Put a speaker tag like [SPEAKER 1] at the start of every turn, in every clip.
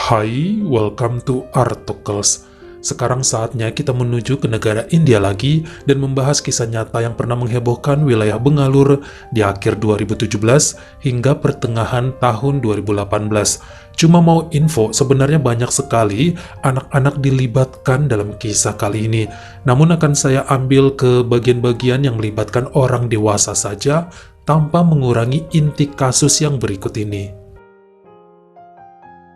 [SPEAKER 1] Hai, welcome to Artocles. Sekarang saatnya kita menuju ke negara India lagi dan membahas kisah nyata yang pernah menghebohkan wilayah Bengaluru di akhir 2017 hingga pertengahan tahun 2018. Cuma mau info, sebenarnya banyak sekali anak-anak dilibatkan dalam kisah kali ini. Namun akan saya ambil ke bagian-bagian yang melibatkan orang dewasa saja tanpa mengurangi inti kasus yang berikut ini.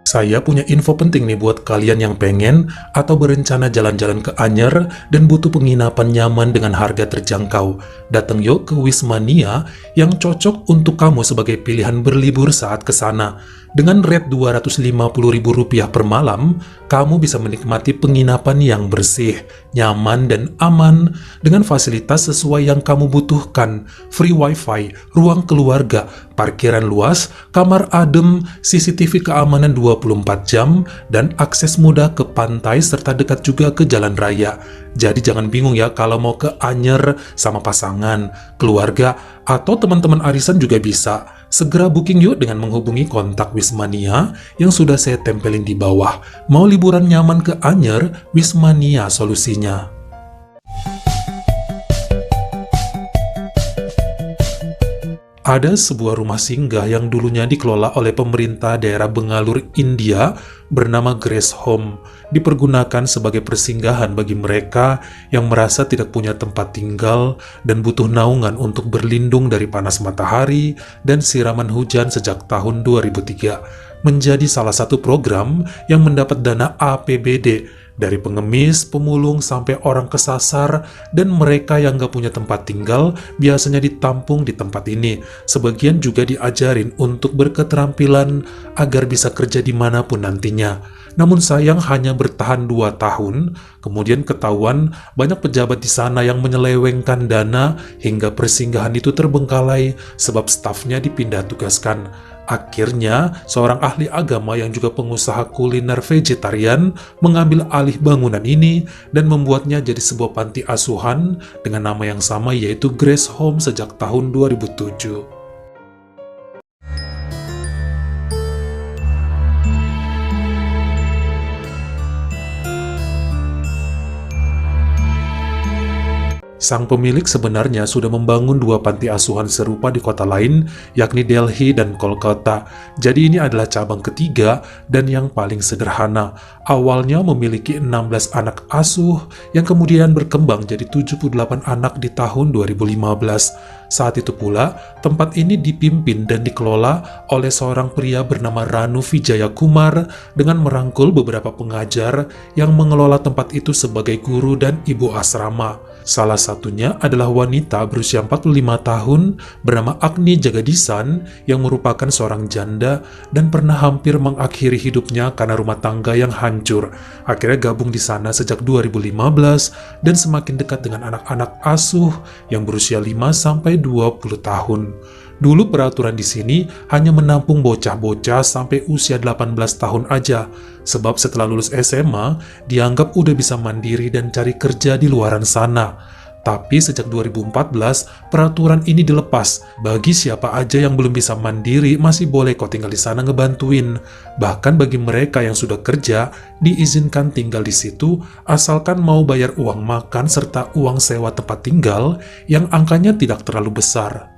[SPEAKER 1] Saya punya info penting nih buat kalian yang pengen atau berencana jalan-jalan ke Anyer dan butuh penginapan nyaman dengan harga terjangkau. Datang yuk ke Wismania yang cocok untuk kamu sebagai pilihan berlibur saat ke sana. Dengan rate Rp250.000 per malam, kamu bisa menikmati penginapan yang bersih, nyaman, dan aman dengan fasilitas sesuai yang kamu butuhkan, free wifi, ruang keluarga, parkiran luas, kamar adem, CCTV keamanan 24 jam, dan akses mudah ke pantai serta dekat juga ke jalan raya. Jadi jangan bingung ya kalau mau ke Anyer sama pasangan, keluarga, atau teman-teman arisan juga bisa. Segera booking yuk dengan menghubungi kontak Wismania yang sudah saya tempelin di bawah. Mau liburan nyaman ke Anyer, Wismania solusinya. Ada sebuah rumah singgah yang dulunya dikelola oleh pemerintah daerah Bengaluru, India, bernama Grace Home, dipergunakan sebagai persinggahan bagi mereka yang merasa tidak punya tempat tinggal dan butuh naungan untuk berlindung dari panas matahari dan siraman hujan sejak tahun 2003. Menjadi salah satu program yang mendapat dana APBD dari pengemis, pemulung, sampai orang kesasar, dan mereka yang gak punya tempat tinggal biasanya ditampung di tempat ini. Sebagian juga diajarin untuk berketerampilan agar bisa kerja dimanapun nantinya. Namun sayang hanya bertahan 2 tahun, kemudian ketahuan banyak pejabat di sana yang menyelewengkan dana hingga persinggahan itu terbengkalai sebab stafnya dipindah tugaskan. Akhirnya, seorang ahli agama yang juga pengusaha kuliner vegetarian mengambil alih bangunan ini dan membuatnya jadi sebuah panti asuhan dengan nama yang sama yaitu Grace Home sejak tahun 2007. Sang pemilik sebenarnya sudah membangun 2 panti asuhan serupa di kota lain, yakni Delhi dan Kolkata. Jadi ini adalah cabang ketiga dan yang paling sederhana. Awalnya memiliki 16 anak asuh yang kemudian berkembang jadi 78 anak di tahun 2015. Saat itu pula, tempat ini dipimpin dan dikelola oleh seorang pria bernama Ranu Vijaya Kumar dengan merangkul beberapa pengajar yang mengelola tempat itu sebagai guru dan ibu asrama. Salah satunya adalah wanita berusia 45 tahun bernama Agni Jagadisan yang merupakan seorang janda dan pernah hampir mengakhiri hidupnya karena rumah tangga yang hancur. Akhirnya gabung di sana sejak 2015 dan semakin dekat dengan anak-anak asuh yang berusia 5-20 tahun. Dulu peraturan di sini hanya menampung bocah-bocah sampai usia 18 tahun aja, sebab setelah lulus SMA, dianggap udah bisa mandiri dan cari kerja di luaran sana. Tapi sejak 2014, peraturan ini dilepas. Bagi siapa aja yang belum bisa mandiri, masih boleh kok tinggal di sana ngebantuin. Bahkan bagi mereka yang sudah kerja, diizinkan tinggal di situ, asalkan mau bayar uang makan serta uang sewa tempat tinggal yang angkanya tidak terlalu besar.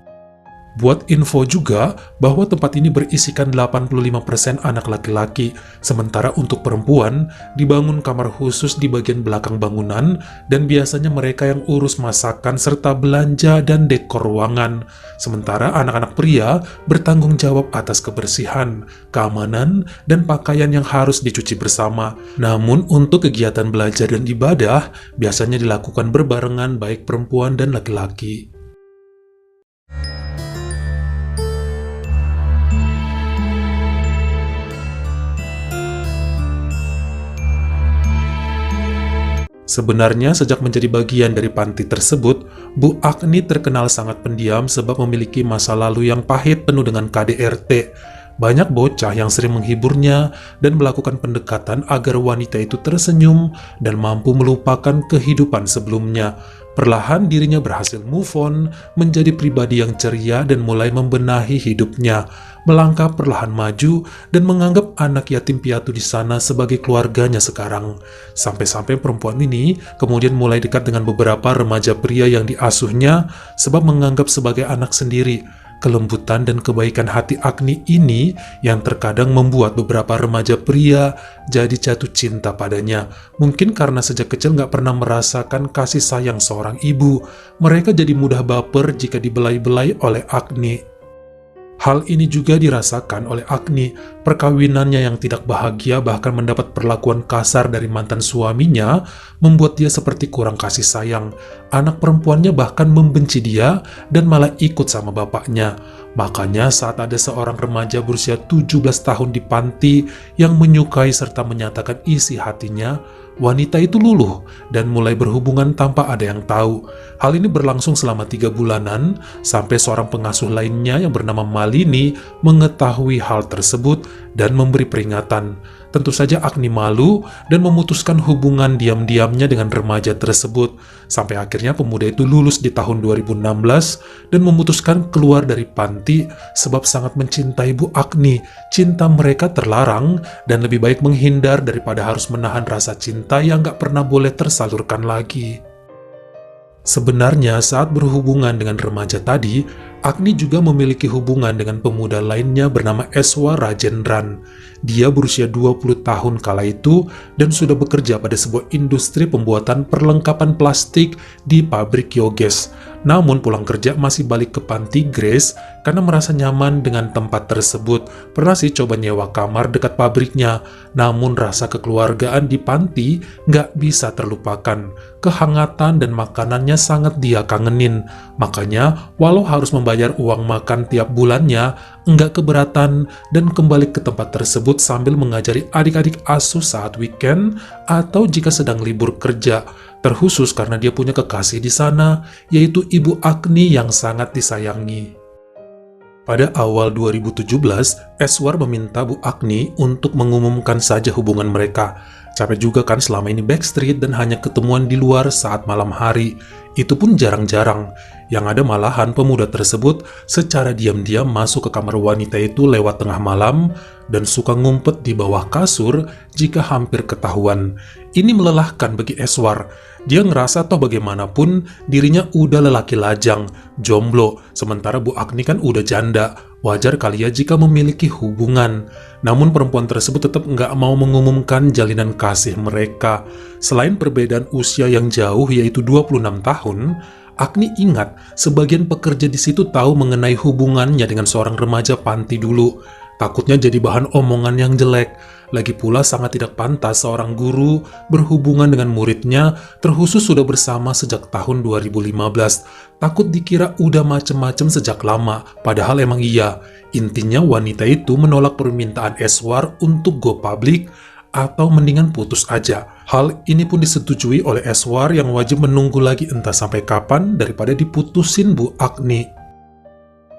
[SPEAKER 1] Buat info juga bahwa tempat ini berisikan 85% anak laki-laki, sementara untuk perempuan dibangun kamar khusus di bagian belakang bangunan dan biasanya mereka yang urus masakan serta belanja dan dekor ruangan. Sementara anak-anak pria bertanggung jawab atas kebersihan, keamanan, dan pakaian yang harus dicuci bersama. Namun untuk kegiatan belajar dan ibadah biasanya dilakukan berbarengan baik perempuan dan laki-laki. Sebenarnya sejak menjadi bagian dari panti tersebut, Bu Agni terkenal sangat pendiam sebab memiliki masa lalu yang pahit penuh dengan KDRT. Banyak bocah yang sering menghiburnya dan melakukan pendekatan agar wanita itu tersenyum dan mampu melupakan kehidupan sebelumnya. Perlahan dirinya berhasil move on, menjadi pribadi yang ceria dan mulai membenahi hidupnya, melangkah perlahan maju dan menganggap anak yatim piatu di sana sebagai keluarganya sekarang. Sampai-sampai perempuan ini kemudian mulai dekat dengan beberapa remaja pria yang diasuhnya sebab menganggap sebagai anak sendiri. Kelembutan dan kebaikan hati Agni ini yang terkadang membuat beberapa remaja pria jadi jatuh cinta padanya. Mungkin karena sejak kecil nggak pernah merasakan kasih sayang seorang ibu, mereka jadi mudah baper jika dibelai-belai oleh Agni. Hal ini juga dirasakan oleh Agni. Perkawinannya yang tidak bahagia bahkan mendapat perlakuan kasar dari mantan suaminya membuat dia seperti kurang kasih sayang. Anak perempuannya bahkan membenci dia dan malah ikut sama bapaknya. Makanya saat ada seorang remaja berusia 17 tahun di panti yang menyukai serta menyatakan isi hatinya, wanita itu luluh dan mulai berhubungan tanpa ada yang tahu. Hal ini berlangsung selama 3 bulanan, sampai seorang pengasuh lainnya yang bernama Malini mengetahui hal tersebut dan memberi peringatan. Tentu saja Agni malu dan memutuskan hubungan diam-diamnya dengan remaja tersebut. Sampai akhirnya pemuda itu lulus di tahun 2016 dan memutuskan keluar dari panti sebab sangat mencintai Bu Agni. Cinta mereka terlarang dan lebih baik menghindar daripada harus menahan rasa cinta yang gak pernah boleh tersalurkan lagi. Sebenarnya saat berhubungan dengan remaja tadi, Agni juga memiliki hubungan dengan pemuda lainnya bernama Eswar Rajendran. Dia berusia 20 tahun kala itu dan sudah bekerja pada sebuah industri pembuatan perlengkapan plastik di pabrik Yoges. Namun pulang kerja masih balik ke panti Grace karena merasa nyaman dengan tempat tersebut. Pernah sih coba nyewa kamar dekat pabriknya, namun rasa kekeluargaan di panti nggak bisa terlupakan. Kehangatan dan makanannya sangat dia kangenin. Makanya walau harus membayar uang makan tiap bulannya, nggak keberatan dan kembali ke tempat tersebut sambil mengajari adik-adik asuh saat weekend atau jika sedang libur kerja. Terkhusus karena dia punya kekasih di sana, yaitu Ibu Agni yang sangat disayangi. Pada awal 2017, Eswar meminta Bu Agni untuk mengumumkan saja hubungan mereka. Capek juga kan selama ini backstreet dan hanya ketemuan di luar saat malam hari. Itu pun jarang-jarang. Yang ada malahan pemuda tersebut secara diam-diam masuk ke kamar wanita itu lewat tengah malam dan suka ngumpet di bawah kasur jika hampir ketahuan. Ini melelahkan bagi Eswar. Dia ngerasa toh bagaimanapun dirinya udah lelaki lajang, jomblo, sementara Bu Agni kan udah janda. Wajar kali ya jika memiliki hubungan. Namun perempuan tersebut tetap nggak mau mengumumkan jalinan kasih mereka. Selain perbedaan usia yang jauh yaitu 26 tahun, Agni ingat sebagian pekerja di situ tahu mengenai hubungannya dengan seorang remaja panti dulu. Takutnya jadi bahan omongan yang jelek. Lagi pula sangat tidak pantas seorang guru berhubungan dengan muridnya, terkhusus sudah bersama sejak tahun 2015. Takut dikira udah macem-macem sejak lama, padahal emang iya. Intinya wanita itu menolak permintaan Eswar untuk go public atau mendingan putus aja. Hal ini pun disetujui oleh Eswar yang wajib menunggu lagi entah sampai kapan daripada diputusin Bu Agni.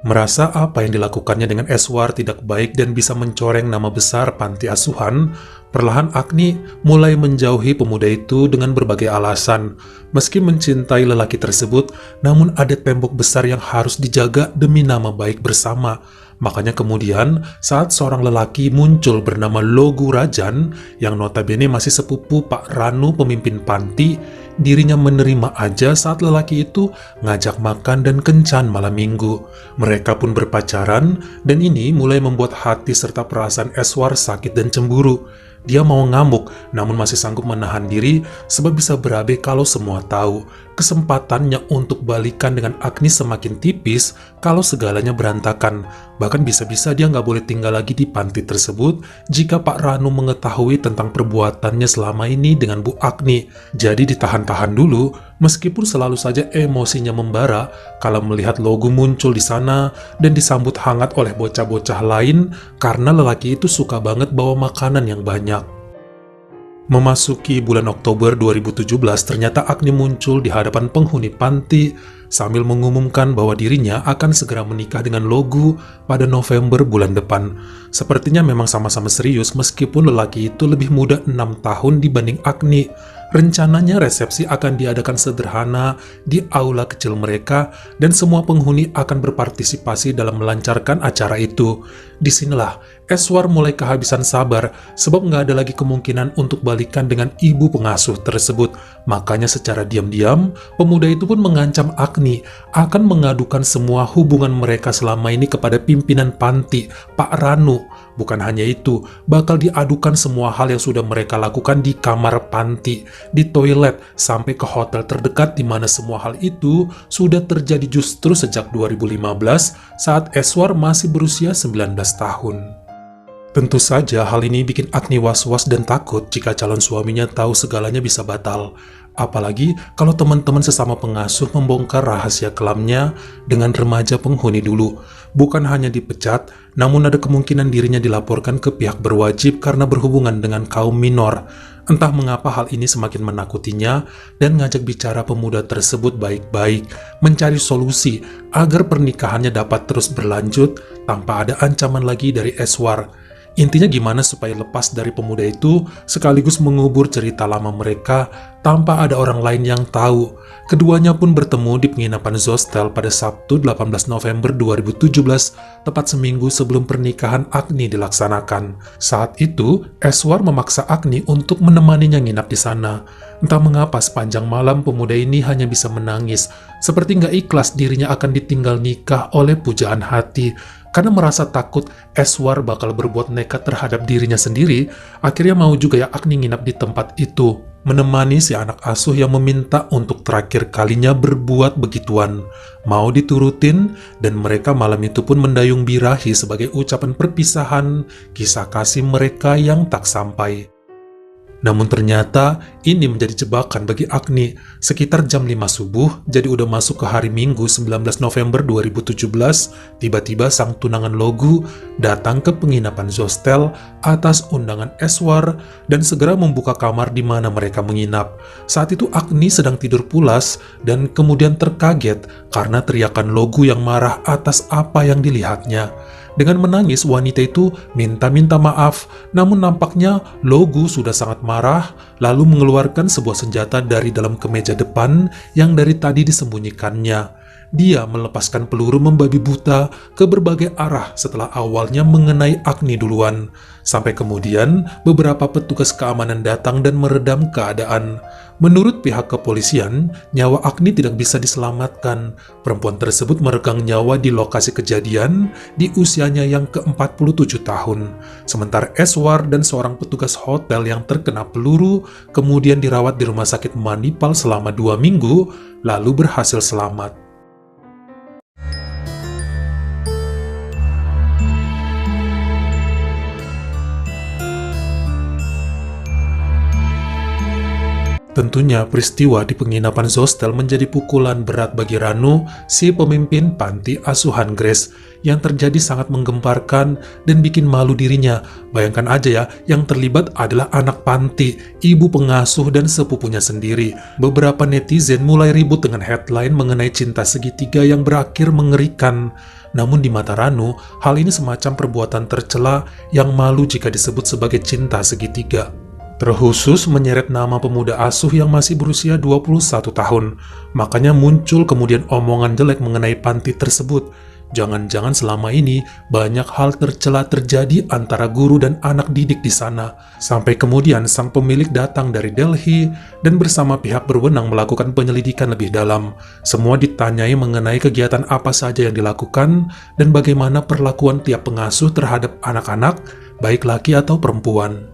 [SPEAKER 1] Merasa apa yang dilakukannya dengan Eswar tidak baik dan bisa mencoreng nama besar panti asuhan, perlahan Agni mulai menjauhi pemuda itu dengan berbagai alasan. Meski mencintai lelaki tersebut, namun ada tembok besar yang harus dijaga demi nama baik bersama. Makanya kemudian saat seorang lelaki muncul bernama Logu Rajan yang notabene masih sepupu Pak Ranu pemimpin panti, dirinya menerima aja saat lelaki itu ngajak makan dan kencan malam minggu. Mereka pun berpacaran dan ini mulai membuat hati serta perasaan Eswar sakit dan cemburu. Dia mau ngamuk, namun masih sanggup menahan diri sebab bisa berabe kalau semua tahu. Kesempatannya untuk balikan dengan Agni semakin tipis kalau segalanya berantakan. Bahkan bisa-bisa dia nggak boleh tinggal lagi di panti tersebut jika Pak Ranu mengetahui tentang perbuatannya selama ini dengan Bu Agni. Jadi ditahan-tahan dulu, meskipun selalu saja emosinya membara kalau melihat Logu muncul di sana dan disambut hangat oleh bocah-bocah lain karena lelaki itu suka banget bawa makanan yang banyak. Memasuki bulan Oktober 2017, ternyata Agni muncul di hadapan penghuni panti sambil mengumumkan bahwa dirinya akan segera menikah dengan Logu pada November bulan depan. Sepertinya memang sama-sama serius meskipun lelaki itu lebih muda 6 tahun dibanding Agni. Rencananya resepsi akan diadakan sederhana di aula kecil mereka dan semua penghuni akan berpartisipasi dalam melancarkan acara itu. Disinilah Eswar mulai kehabisan sabar sebab nggak ada lagi kemungkinan untuk balikan dengan ibu pengasuh tersebut. Makanya secara diam-diam, pemuda itu pun mengancam Agni akan mengadukan semua hubungan mereka selama ini kepada pimpinan panti, Pak Ranu. Bukan hanya itu, bakal diadukan semua hal yang sudah mereka lakukan di kamar panti, di toilet, sampai ke hotel terdekat di mana semua hal itu sudah terjadi justru sejak 2015 saat Eswar masih berusia 19 tahun. Tentu saja hal ini bikin Agni was-was dan takut jika calon suaminya tahu segalanya bisa batal. Apalagi kalau teman-teman sesama pengasuh membongkar rahasia kelamnya dengan remaja penghuni dulu. Bukan hanya dipecat, namun ada kemungkinan dirinya dilaporkan ke pihak berwajib karena berhubungan dengan kaum minor. Entah mengapa hal ini semakin menakutinya dan ngajak bicara pemuda tersebut baik-baik, mencari solusi agar pernikahannya dapat terus berlanjut tanpa ada ancaman lagi dari Eswar. Intinya gimana supaya lepas dari pemuda itu sekaligus mengubur cerita lama mereka tanpa ada orang lain yang tahu. Keduanya pun bertemu di penginapan Zostel pada Sabtu 18 November 2017, tepat seminggu sebelum pernikahan Agni dilaksanakan. Saat itu, Eswar memaksa Agni untuk menemaninya nginap di sana. Entah mengapa sepanjang malam pemuda ini hanya bisa menangis, seperti nggak ikhlas dirinya akan ditinggal nikah oleh pujaan hati. Karena merasa takut Eswar bakal berbuat nekat terhadap dirinya sendiri, akhirnya mau juga ya Agni nginap di tempat itu, menemani si anak asuh yang meminta untuk terakhir kalinya berbuat begituan. Mau diturutin, dan mereka malam itu pun mendayung birahi sebagai ucapan perpisahan kisah kasih mereka yang tak sampai. Namun ternyata ini menjadi jebakan bagi Agni. Sekitar jam 5 subuh, jadi udah masuk ke hari Minggu 19 November 2017, tiba-tiba sang tunangan Logu datang ke penginapan Zostel atas undangan Eswar dan segera membuka kamar di mana mereka menginap. Saat itu Agni sedang tidur pulas dan kemudian terkaget karena teriakan Logu yang marah atas apa yang dilihatnya. Dengan menangis, wanita itu minta maaf, namun nampaknya Logu sudah sangat marah, lalu mengeluarkan sebuah senjata dari dalam kemeja depan yang dari tadi disembunyikannya. Dia melepaskan peluru membabi buta ke berbagai arah setelah awalnya mengenai Agni duluan. Sampai kemudian beberapa petugas keamanan datang dan meredam keadaan. Menurut pihak kepolisian, nyawa Agni tidak bisa diselamatkan. Perempuan tersebut meregang nyawa di lokasi kejadian di usianya yang ke-47 tahun. Sementara Eswar dan seorang petugas hotel yang terkena peluru kemudian dirawat di rumah sakit Manipal selama 2 minggu, lalu berhasil selamat. Tentunya peristiwa di penginapan Zostel menjadi pukulan berat bagi Ranu, si pemimpin panti asuhan Grace. Yang terjadi sangat menggemparkan dan bikin malu dirinya. Bayangkan aja ya, yang terlibat adalah anak panti, ibu pengasuh dan sepupunya sendiri. Beberapa netizen mulai ribut dengan headline mengenai cinta segitiga yang berakhir mengerikan. Namun di mata Ranu, hal ini semacam perbuatan tercela yang malu jika disebut sebagai cinta segitiga. Terkhusus menyeret nama pemuda asuh yang masih berusia 21 tahun. Makanya muncul kemudian omongan jelek mengenai panti tersebut. Jangan-jangan selama ini banyak hal tercela terjadi antara guru dan anak didik di sana. Sampai kemudian sang pemilik datang dari Delhi dan bersama pihak berwenang melakukan penyelidikan lebih dalam. Semua ditanyai mengenai kegiatan apa saja yang dilakukan dan bagaimana perlakuan tiap pengasuh terhadap anak-anak, baik laki atau perempuan.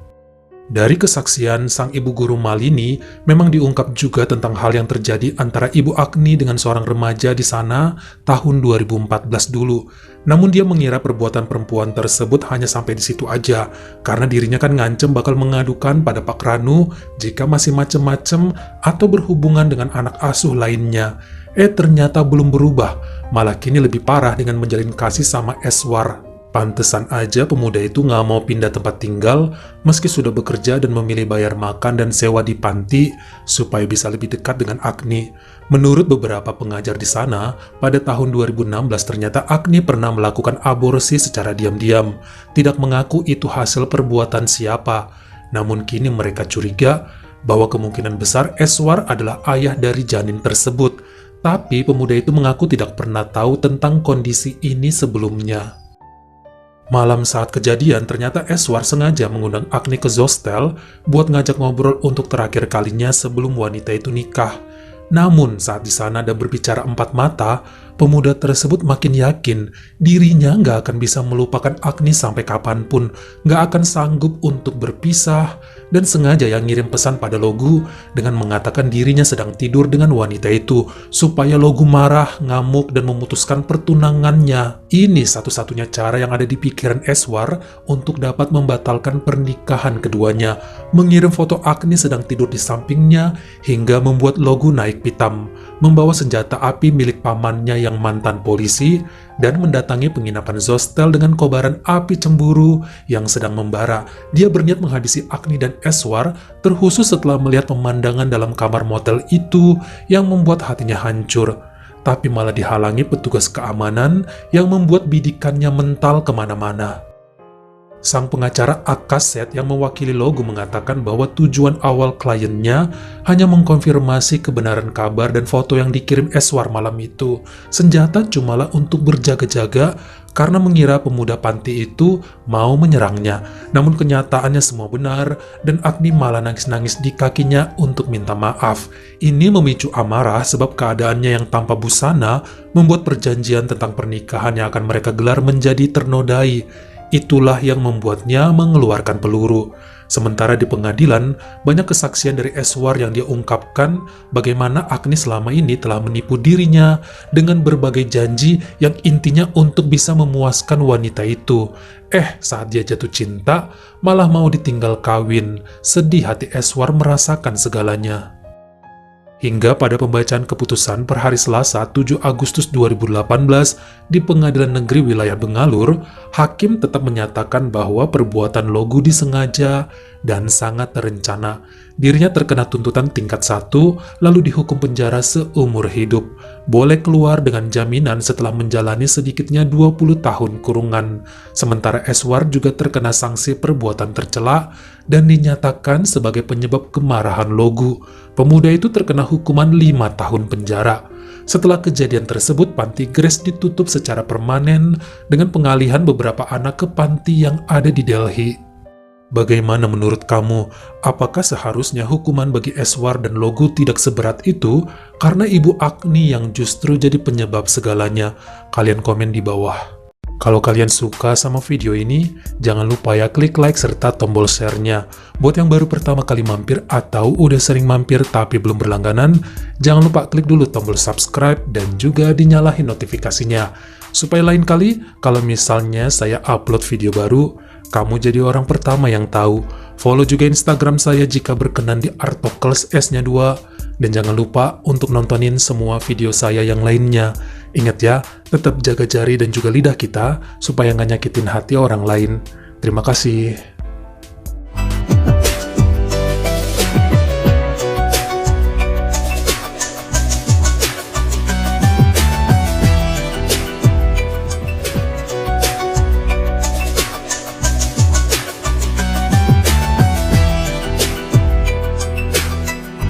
[SPEAKER 1] Dari kesaksian sang ibu guru Malini, memang diungkap juga tentang hal yang terjadi antara ibu Agni dengan seorang remaja di sana tahun 2014 dulu. Namun dia mengira perbuatan perempuan tersebut hanya sampai di situ aja, karena dirinya kan ngancem bakal mengadukan pada Pak Ranu jika masih macem-macem atau berhubungan dengan anak asuh lainnya. Ternyata belum berubah, malah kini lebih parah dengan menjalin kasih sama Eswar. Pantesan aja pemuda itu nggak mau pindah tempat tinggal meski sudah bekerja dan memilih bayar makan dan sewa di panti supaya bisa lebih dekat dengan Agni. Menurut beberapa pengajar di sana, pada tahun 2016 ternyata Agni pernah melakukan aborsi secara diam-diam, tidak mengaku itu hasil perbuatan siapa. Namun kini mereka curiga bahwa kemungkinan besar Eswar adalah ayah dari janin tersebut. Tapi pemuda itu mengaku tidak pernah tahu tentang kondisi ini sebelumnya. Malam saat kejadian, ternyata Eswar sengaja mengundang Agni ke Zostel buat ngajak ngobrol untuk terakhir kalinya sebelum wanita itu nikah. Namun saat di sana dan berbicara empat mata, pemuda tersebut makin yakin dirinya nggak akan bisa melupakan Agni sampai kapanpun, nggak akan sanggup untuk berpisah, dan sengaja yang ngirim pesan pada Logu dengan mengatakan dirinya sedang tidur dengan wanita itu, supaya Logu marah, ngamuk, dan memutuskan pertunangannya. Ini satu-satunya cara yang ada di pikiran Eswar untuk dapat membatalkan pernikahan keduanya, mengirim foto Agni sedang tidur di sampingnya, hingga membuat Logu naik pitam, membawa senjata api milik pamannya yang mantan polisi, dan mendatangi penginapan Zostel dengan kobaran api cemburu yang sedang membara. Dia berniat menghabisi Agni dan Eswar, terkhusus setelah melihat pemandangan dalam kamar motel itu yang membuat hatinya hancur. Tapi malah dihalangi petugas keamanan yang membuat bidikannya mental kemana-mana. Sang pengacara Akaset yang mewakili Logu mengatakan bahwa tujuan awal kliennya hanya mengkonfirmasi kebenaran kabar dan foto yang dikirim Eswar malam itu. Senjata cumalah untuk berjaga-jaga karena mengira pemuda panti itu mau menyerangnya. Namun kenyataannya semua benar dan Agni malah nangis-nangis di kakinya untuk minta maaf. Ini memicu amarah sebab keadaannya yang tanpa busana membuat perjanjian tentang pernikahan yang akan mereka gelar menjadi ternodai. Itulah yang membuatnya mengeluarkan peluru. Sementara di pengadilan, banyak kesaksian dari Eswar yang dia ungkapkan bagaimana Agni selama ini telah menipu dirinya dengan berbagai janji yang intinya untuk bisa memuaskan wanita itu. Saat dia jatuh cinta, malah mau ditinggal kawin. Sedih hati Eswar merasakan segalanya. Hingga pada pembacaan keputusan per hari Selasa 7 Agustus 2018 di Pengadilan Negeri Wilayah Bengalur, hakim tetap menyatakan bahwa perbuatan Logu disengaja dan sangat terencana. Dirinya terkena tuntutan tingkat 1, lalu dihukum penjara seumur hidup. Boleh keluar dengan jaminan setelah menjalani sedikitnya 20 tahun kurungan. Sementara Eswar juga terkena sanksi perbuatan tercela dan dinyatakan sebagai penyebab kemarahan Logu. Pemuda itu terkena hukuman 5 tahun penjara. Setelah kejadian tersebut, panti Grace ditutup secara permanen dengan pengalihan beberapa anak ke panti yang ada di Delhi. Bagaimana menurut kamu? Apakah seharusnya hukuman bagi Eswar dan Logu tidak seberat itu karena ibu Agni yang justru jadi penyebab segalanya? Kalian komen di bawah. Kalau kalian suka sama video ini, jangan lupa ya klik like serta tombol share-nya. Buat yang baru pertama kali mampir atau udah sering mampir tapi belum berlangganan, jangan lupa klik dulu tombol subscribe dan juga dinyalahin notifikasinya. Supaya lain kali, kalau misalnya saya upload video baru, kamu jadi orang pertama yang tahu. Follow juga Instagram saya jika berkenan di Artokles S-nya 2. Dan jangan lupa untuk nontonin semua video saya yang lainnya. Ingat ya, tetap jaga jari dan juga lidah kita supaya nggak nyakitin hati orang lain. Terima kasih.